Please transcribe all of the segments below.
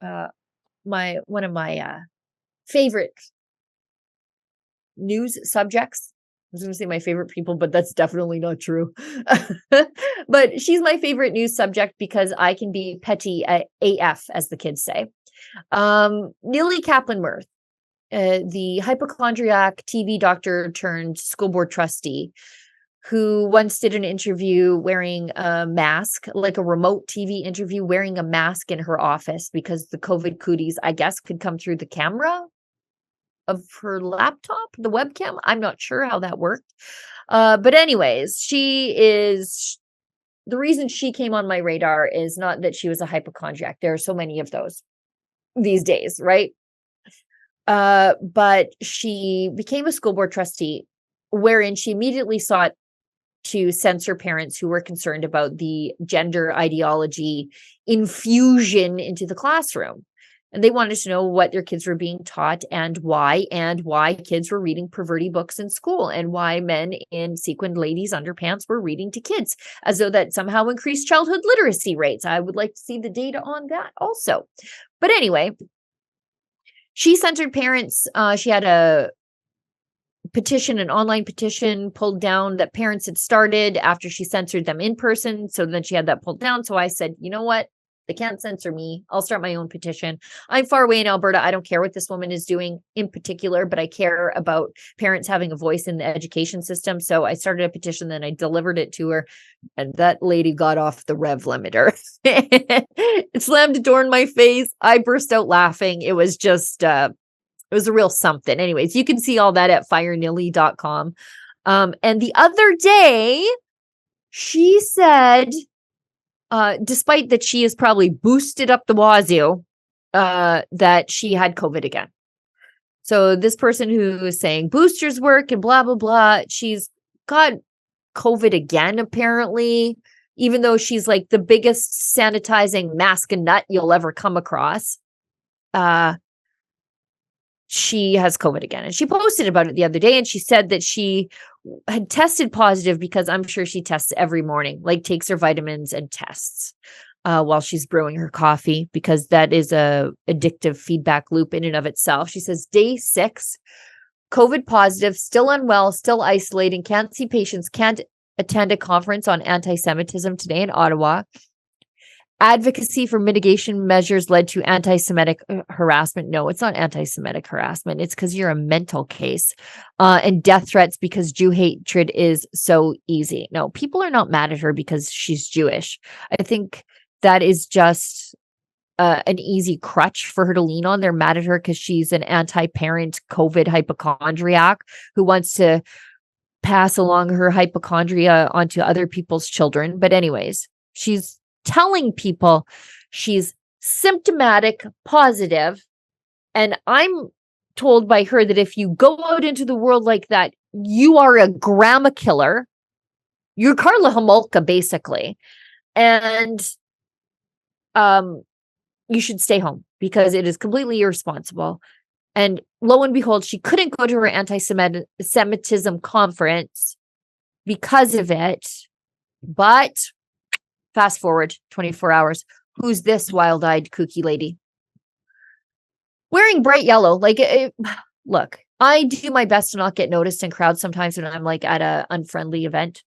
one of my favorite news subjects. I was going to say my favorite people, but that's definitely not true. But she's my favorite news subject because I can be petty AF, as the kids say. Nili Kaplan-Myrth, the hypochondriac TV doctor turned school board trustee, who once did an interview wearing a mask, like a remote TV interview, wearing a mask in her office because the COVID cooties, I guess, could come through the camera of her laptop, the webcam. I'm not sure how that worked. But anyways, the reason she came on my radar is not that she was a hypochondriac. There are so many of those these days, right? But she became a school board trustee, wherein she immediately sought to censor parents who were concerned about the gender ideology infusion into the classroom. And they wanted to know what their kids were being taught and why kids were reading perverty books in school, and why men in sequined ladies' underpants were reading to kids, as though that somehow increased childhood literacy rates. I would like to see the data on that also. But anyway, she censored parents. She had a petition, an online petition pulled down that parents had started after she censored them in person. So then she had that pulled down. So I said, you know what? They can't censor me. I'll start my own petition. I'm far away in Alberta. I don't care what this woman is doing in particular, but I care about parents having a voice in the education system. So I started a petition, then I delivered it to her, and that lady got off the rev limiter. It slammed a door in my face. I burst out laughing. It was just, it was a real something. Anyways, you can see all that at firenili.com. And the other day, she said, despite that she is probably boosted up the wazoo, that she had COVID again. So this person who is saying boosters work and blah, blah, blah, she's got COVID again, apparently, even though she's like the biggest sanitizing mask and nut you'll ever come across. She has COVID again. And she posted about it the other day, and she said that she had tested positive because I'm sure she tests every morning, like takes her vitamins and tests while she's brewing her coffee, because that is a addictive feedback loop in and of itself. She says, day 6, COVID positive, still unwell, still isolating, can't see patients, can't attend a conference on anti-Semitism today in Ottawa. Advocacy for mitigation measures led to anti-Semitic harassment. No, it's not anti-Semitic harassment. It's because you're a mental case. And death threats because Jew hatred is so easy. No, people are not mad at her because she's Jewish. I think that is just an easy crutch for her to lean on. They're mad at her because she's an anti-parent COVID hypochondriac who wants to pass along her hypochondria onto other people's children. But anyways, she's telling people she's symptomatic positive. And I'm told by her that if you go out into the world like that, you are a grandma killer. You're Karla Homolka, basically. And you should stay home because it is completely irresponsible. And lo and behold, she couldn't go to her anti-Semitism conference because of it. But fast forward 24 hours. Who's this wild-eyed kooky lady? Wearing bright yellow. Look, I do my best to not get noticed in crowds sometimes when I'm like at an unfriendly event.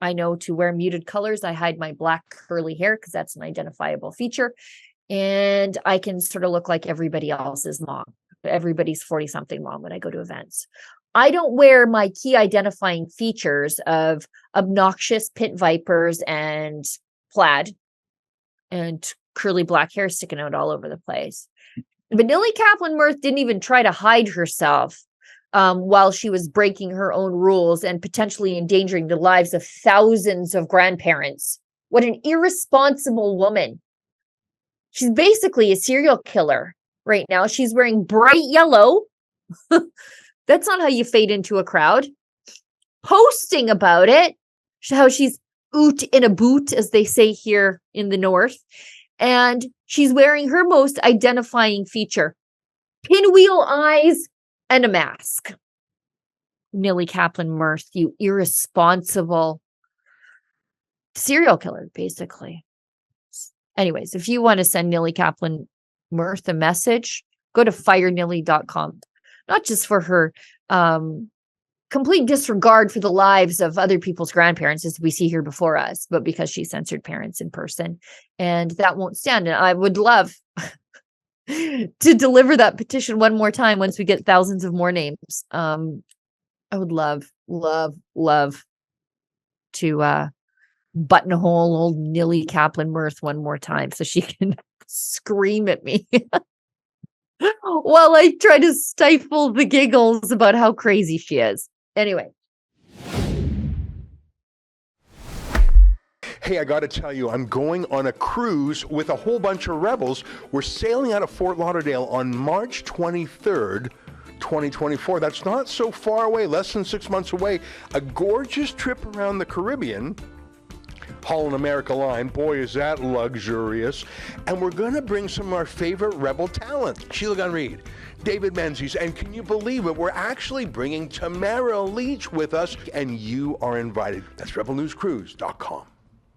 I know to wear muted colors. I hide my black curly hair because that's an identifiable feature. And I can sort of look like everybody else's mom. Everybody's 40-something mom when I go to events. I don't wear my key identifying features of obnoxious pit vipers and plaid and curly black hair sticking out all over the place. But Nili Kaplan-Myrth didn't even try to hide herself while she was breaking her own rules and potentially endangering the lives of thousands of grandparents. What an irresponsible woman. She's basically a serial killer right now. She's wearing bright yellow. That's not how you fade into a crowd. Posting about it, how she's oot in a boot, as they say here in the north. And she's wearing her most identifying feature, pinwheel eyes and a mask. Nili Kaplan-Myrth, you irresponsible serial killer, basically. Anyways, if you want to send Nili Kaplan Myrth a message, go to firenili.com. Not just for her complete disregard for the lives of other people's grandparents, as we see here before us, but because she censored parents in person. And that won't stand. And I would love to deliver that petition one more time once we get thousands of more names. I would love to buttonhole old Nili Kaplan-Myrth one more time so she can scream at me while I try to stifle the giggles about how crazy she is. Anyway. Hey, I got to tell you, I'm going on a cruise with a whole bunch of rebels. We're sailing out of Fort Lauderdale on March 23rd, 2024. That's not so far away, less than 6 months away. A gorgeous trip around the Caribbean. Holland America Line, boy, is that luxurious. And we're going to bring some of our favorite rebel talent. Sheila Gunn Reid, David Menzies, and can you believe it? We're actually bringing Tamara Leach with us, and you are invited. That's rebelnewscruise.com.